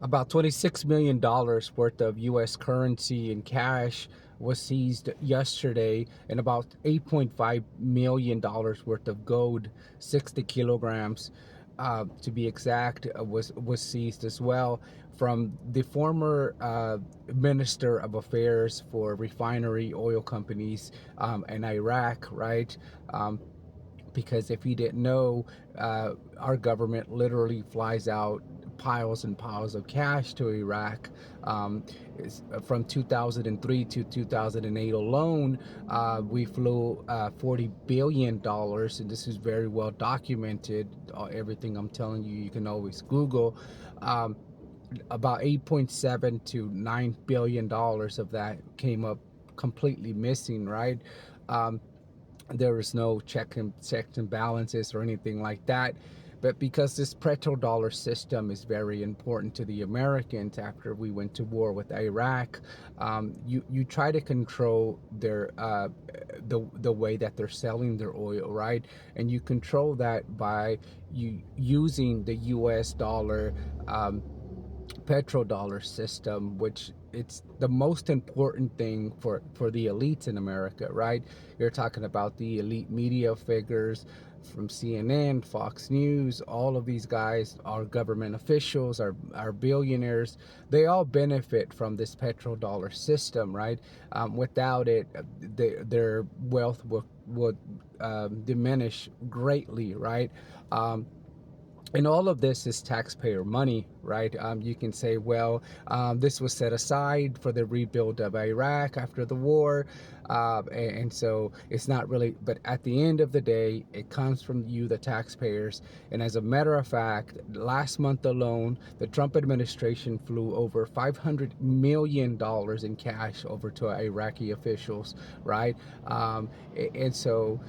About $26 million worth of U.S. currency and cash was seized yesterday, and about $8.5 million worth of gold, 60 kilograms to be exact, was seized as well from the former Minister of Affairs for refinery oil companies in Iraq, right? Because if you didn't know, our government literally flies out piles and piles of cash to Iraq. From 2003 to 2008 alone, we flew $40 billion, and this is very well documented. Everything I'm telling you, you can always Google. Um, about 8.7 to $9 billion of that came up completely missing, right? Um, there was no checks and balances or anything like that. But because this petrodollar system is very important to the Americans after we went to war with Iraq, you try to control their the way that they're selling their oil, right? And you control that by you using the U.S. dollar. Petrodollar system, which it's the most important thing for the elites in America, right? You're talking about the elite media figures from CNN, Fox News, all of these guys are government officials, are billionaires. They all benefit from this petrodollar system, right? Without it, their wealth would diminish greatly, right? And all of this is taxpayer money, right? You can say, well, this was set aside for the rebuild of Iraq after the war. And so it's not really, but at the end of the day, it comes from you, the taxpayers. And as a matter of fact, last month alone, the Trump administration flew over $500 million in cash over to Iraqi officials, right? And so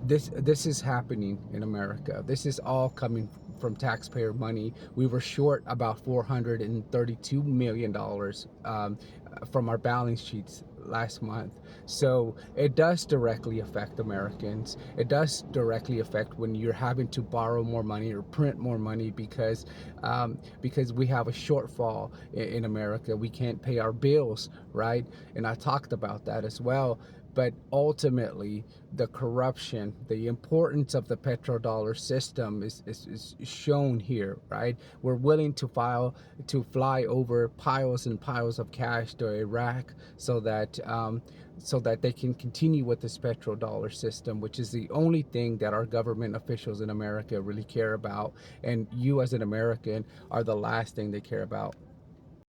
this is happening in America. This is all coming from taxpayer money. We were short about $432 million from our balance sheets last month. So it does directly affect Americans. It does directly affect when you're having to borrow more money or print more money because we have a shortfall in America. We can't pay our bills, right? And I talked about that as well. But ultimately, the corruption, the importance of the petrodollar system is shown here, right? We're willing to fly over piles and piles of cash to Iraq so that they can continue with this petrodollar system, which is the only thing that our government officials in America really care about. And you as an American are the last thing they care about.